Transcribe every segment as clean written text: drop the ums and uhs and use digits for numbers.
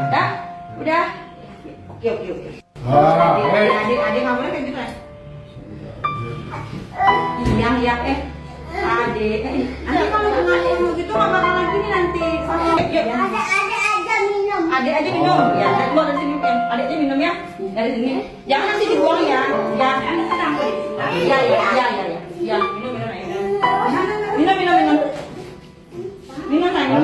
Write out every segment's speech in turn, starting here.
Dah, udah. Oke. Adik nggak boleh kayak gitu ya. Yang adik. Nanti kalau mau gitu nggak bakalan gini nanti. Adik aja minum. Ya, keluar dari sini. Adik aja minum ya. Dari sini. Jangan nanti dibuang ya. Ya, anak tenang. Ya, minum. Minum sayang.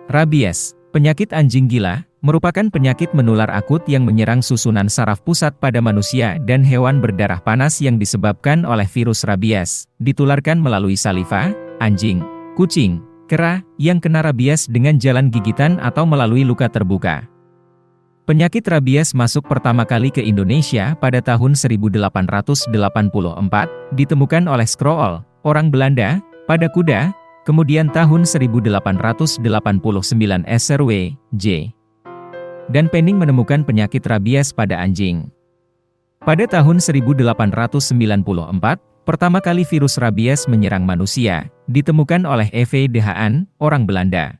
Rabies, penyakit anjing gila, merupakan penyakit menular akut yang menyerang susunan saraf pusat pada manusia dan hewan berdarah panas yang disebabkan oleh virus rabies, ditularkan melalui saliva, anjing, kucing, kera, yang kena rabies dengan jalan gigitan atau melalui luka terbuka. Penyakit rabies masuk pertama kali ke Indonesia pada tahun 1884, ditemukan oleh Scroll, orang Belanda, pada kuda. Kemudian tahun 1889 SRW, J. dan Penning menemukan penyakit rabies pada anjing. Pada tahun 1894, pertama kali virus rabies menyerang manusia, ditemukan oleh E.V. de Haan, orang Belanda.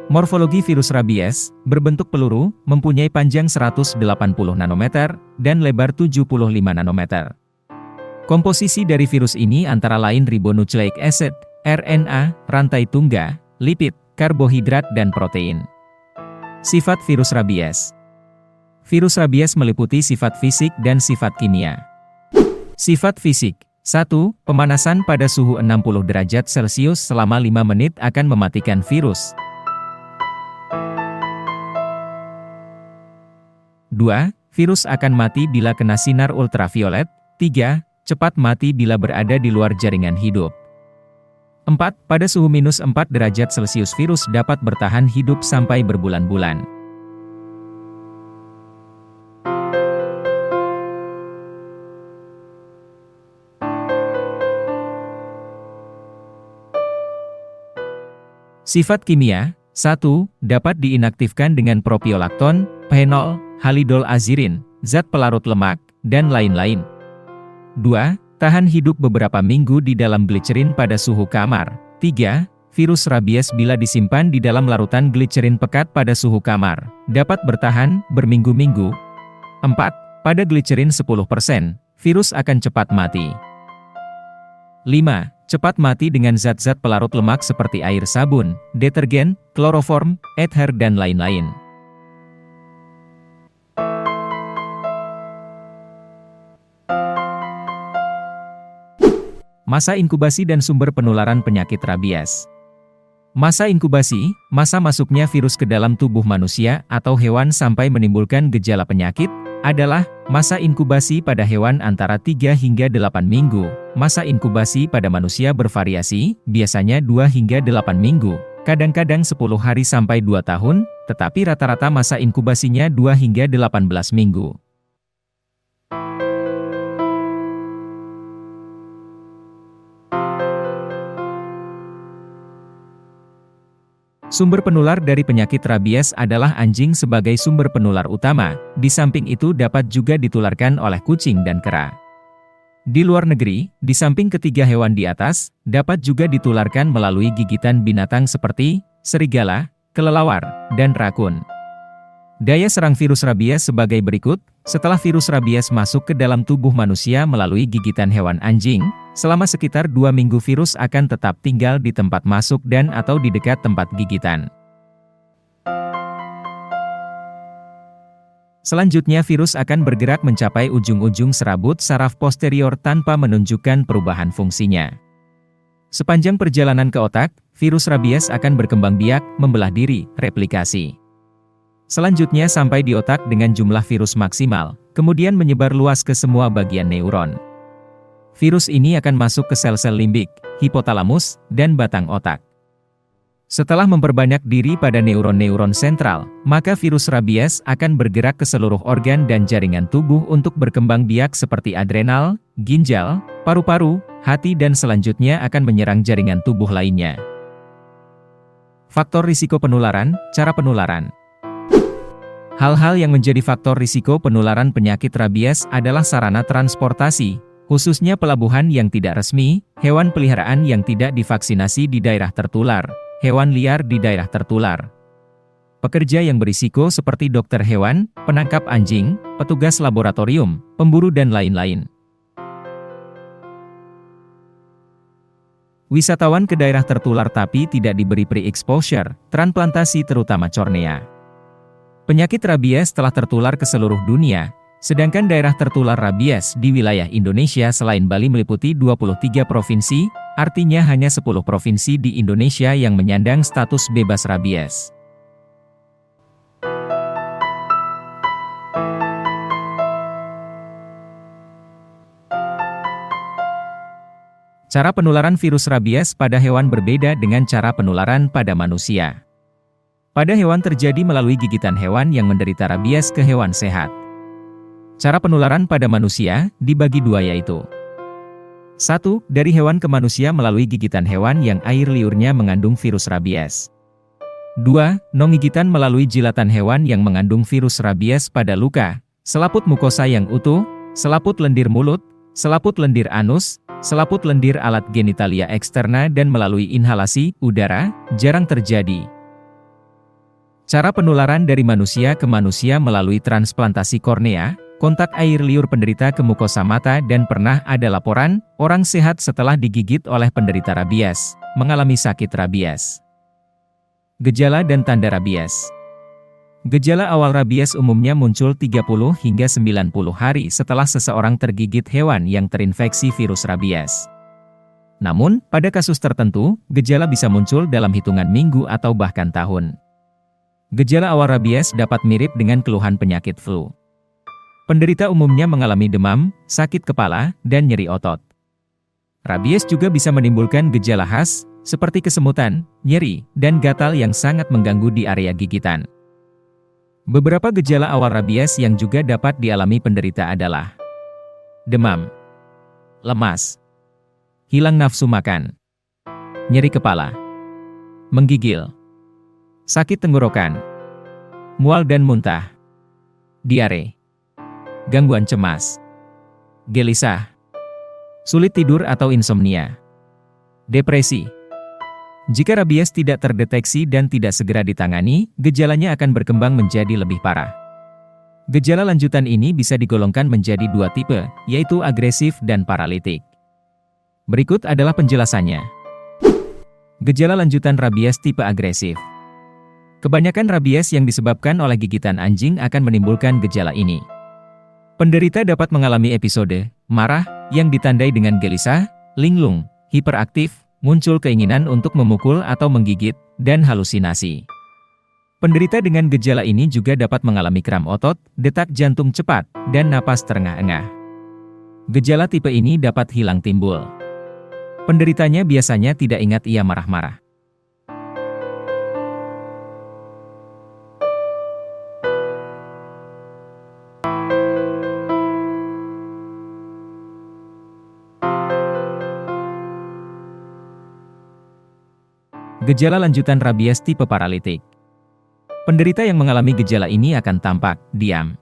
Morfologi virus rabies, berbentuk peluru, mempunyai panjang 180 nanometer, dan lebar 75 nanometer. Komposisi dari virus ini antara lain ribonucleic acid, RNA, rantai tungga, lipid, karbohidrat dan protein. Sifat virus rabies. Virus rabies meliputi sifat fisik dan sifat kimia. Sifat fisik. 1. Pemanasan pada suhu 60 derajat Celcius selama 5 menit akan mematikan virus. 2. Virus akan mati bila kena sinar ultraviolet. 3. Cepat mati bila berada di luar jaringan hidup. 4. Pada suhu minus 4 derajat Celcius virus dapat bertahan hidup sampai berbulan-bulan. Sifat kimia. 1. Dapat diinaktifkan dengan propiolakton, phenol, halidolazirin, zat pelarut lemak, dan lain-lain. 2. Tahan hidup beberapa minggu di dalam glicerin pada suhu kamar. 3. Virus rabies bila disimpan di dalam larutan glicerin pekat pada suhu kamar, dapat bertahan berminggu-minggu. 4. Pada glicerin 10%, virus akan cepat mati. 5. Cepat mati dengan zat-zat pelarut lemak seperti air sabun, detergen, kloroform, ether dan lain-lain. Masa inkubasi dan sumber penularan penyakit rabies. Masa inkubasi, masa masuknya virus ke dalam tubuh manusia atau hewan sampai menimbulkan gejala penyakit, adalah masa inkubasi pada hewan antara 3 hingga 8 minggu. Masa inkubasi pada manusia bervariasi, biasanya 2 hingga 8 minggu, kadang-kadang 10 hari sampai 2 tahun, tetapi rata-rata masa inkubasinya 2 hingga 18 minggu. Sumber penular dari penyakit rabies adalah anjing sebagai sumber penular utama, di samping itu dapat juga ditularkan oleh kucing dan kera. Di luar negeri, di samping ketiga hewan di atas, dapat juga ditularkan melalui gigitan binatang seperti serigala, kelelawar, dan rakun. Daya serang virus rabies sebagai berikut. Setelah virus rabies masuk ke dalam tubuh manusia melalui gigitan hewan anjing, selama sekitar 2 minggu virus akan tetap tinggal di tempat masuk dan atau di dekat tempat gigitan. Selanjutnya virus akan bergerak mencapai ujung-ujung serabut saraf posterior tanpa menunjukkan perubahan fungsinya. Sepanjang perjalanan ke otak, virus rabies akan berkembang biak, membelah diri, replikasi. Selanjutnya sampai di otak dengan jumlah virus maksimal, kemudian menyebar luas ke semua bagian neuron. Virus ini akan masuk ke sel-sel limbik, hipotalamus, dan batang otak. Setelah memperbanyak diri pada neuron-neuron sentral, maka virus rabies akan bergerak ke seluruh organ dan jaringan tubuh untuk berkembang biak seperti adrenal, ginjal, paru-paru, hati dan selanjutnya akan menyerang jaringan tubuh lainnya. Faktor risiko penularan, cara penularan. Hal-hal yang menjadi faktor risiko penularan penyakit rabies adalah sarana transportasi, khususnya pelabuhan yang tidak resmi, hewan peliharaan yang tidak divaksinasi di daerah tertular, hewan liar di daerah tertular. Pekerja yang berisiko seperti dokter hewan, penangkap anjing, petugas laboratorium, pemburu dan lain-lain. Wisatawan ke daerah tertular tapi tidak diberi pre-exposure, transplantasi terutama cornea. Penyakit rabies telah tertular ke seluruh dunia, sedangkan daerah tertular rabies di wilayah Indonesia selain Bali meliputi 23 provinsi, artinya hanya 10 provinsi di Indonesia yang menyandang status bebas rabies. Cara penularan virus rabies pada hewan berbeda dengan cara penularan pada manusia. Pada hewan terjadi melalui gigitan hewan yang menderita rabies ke hewan sehat. Cara penularan pada manusia dibagi dua yaitu 1. Dari hewan ke manusia melalui gigitan hewan yang air liurnya mengandung virus rabies. 2. Non-gigitan melalui jilatan hewan yang mengandung virus rabies pada luka, selaput mukosa yang utuh, selaput lendir mulut, selaput lendir anus, selaput lendir alat genitalia eksterna dan melalui inhalasi udara, jarang terjadi. Cara penularan dari manusia ke manusia melalui transplantasi kornea, kontak air liur penderita ke mukosa mata dan pernah ada laporan, orang sehat setelah digigit oleh penderita rabies, mengalami sakit rabies. Gejala dan tanda rabies. Gejala awal rabies umumnya muncul 30 hingga 90 hari setelah seseorang tergigit hewan yang terinfeksi virus rabies. Namun, pada kasus tertentu, gejala bisa muncul dalam hitungan minggu atau bahkan tahun. Gejala awal rabies dapat mirip dengan keluhan penyakit flu. Penderita umumnya mengalami demam, sakit kepala, dan nyeri otot. Rabies juga bisa menimbulkan gejala khas, seperti kesemutan, nyeri, dan gatal yang sangat mengganggu di area gigitan. Beberapa gejala awal rabies yang juga dapat dialami penderita adalah demam, lemas, hilang nafsu makan, nyeri kepala, menggigil, sakit tenggorokan, mual dan muntah, diare, gangguan cemas, gelisah, sulit tidur atau insomnia, depresi. Jika rabies tidak terdeteksi dan tidak segera ditangani, gejalanya akan berkembang menjadi lebih parah. Gejala lanjutan ini bisa digolongkan menjadi dua tipe, yaitu agresif dan paralitik. Berikut adalah penjelasannya. Gejala lanjutan rabies tipe agresif. Kebanyakan rabies yang disebabkan oleh gigitan anjing akan menimbulkan gejala ini. Penderita dapat mengalami episode marah yang ditandai dengan gelisah, linglung, hiperaktif, muncul keinginan untuk memukul atau menggigit, dan halusinasi. Penderita dengan gejala ini juga dapat mengalami kram otot, detak jantung cepat, dan napas terengah-engah. Gejala tipe ini dapat hilang timbul. Penderitanya biasanya tidak ingat ia marah-marah. Gejala lanjutan rabies tipe paralitik. Penderita yang mengalami gejala ini akan tampak diam.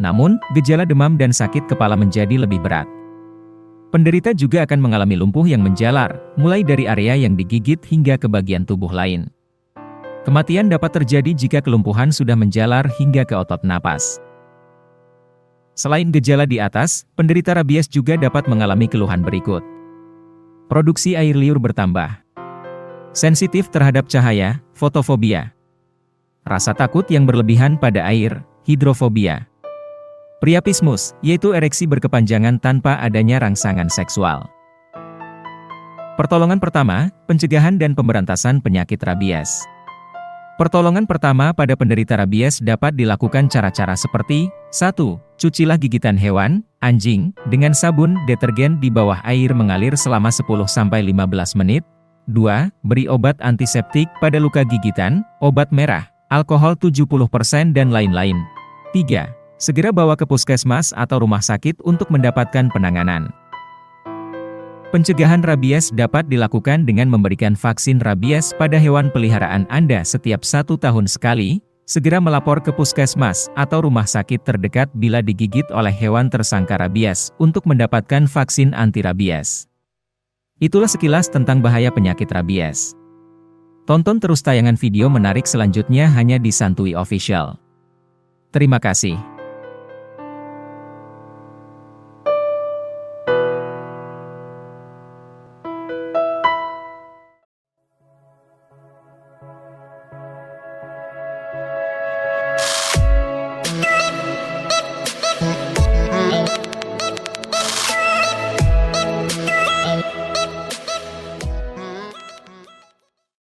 Namun, gejala demam dan sakit kepala menjadi lebih berat. Penderita juga akan mengalami lumpuh yang menjalar, mulai dari area yang digigit hingga ke bagian tubuh lain. Kematian dapat terjadi jika kelumpuhan sudah menjalar hingga ke otot napas. Selain gejala di atas, penderita rabies juga dapat mengalami keluhan berikut. Produksi air liur bertambah. Sensitif terhadap cahaya, fotofobia. Rasa takut yang berlebihan pada air, hidrofobia. Priapismus, yaitu ereksi berkepanjangan tanpa adanya rangsangan seksual. Pertolongan pertama, pencegahan dan pemberantasan penyakit rabies. Pertolongan pertama pada penderita rabies dapat dilakukan cara-cara seperti 1. Cucilah gigitan hewan, anjing, dengan sabun detergen di bawah air mengalir selama 10-15 menit. 2. Beri obat antiseptik pada luka gigitan, obat merah, alkohol 70% dan lain-lain. 3. Segera bawa ke puskesmas atau rumah sakit untuk mendapatkan penanganan. Pencegahan rabies dapat dilakukan dengan memberikan vaksin rabies pada hewan peliharaan Anda setiap 1 tahun sekali, Segera melapor ke puskesmas atau rumah sakit terdekat bila digigit oleh hewan tersangka rabies untuk mendapatkan vaksin anti-rabies. Itulah sekilas tentang bahaya penyakit rabies. Tonton terus tayangan video menarik selanjutnya hanya di Santuy Official. Terima kasih.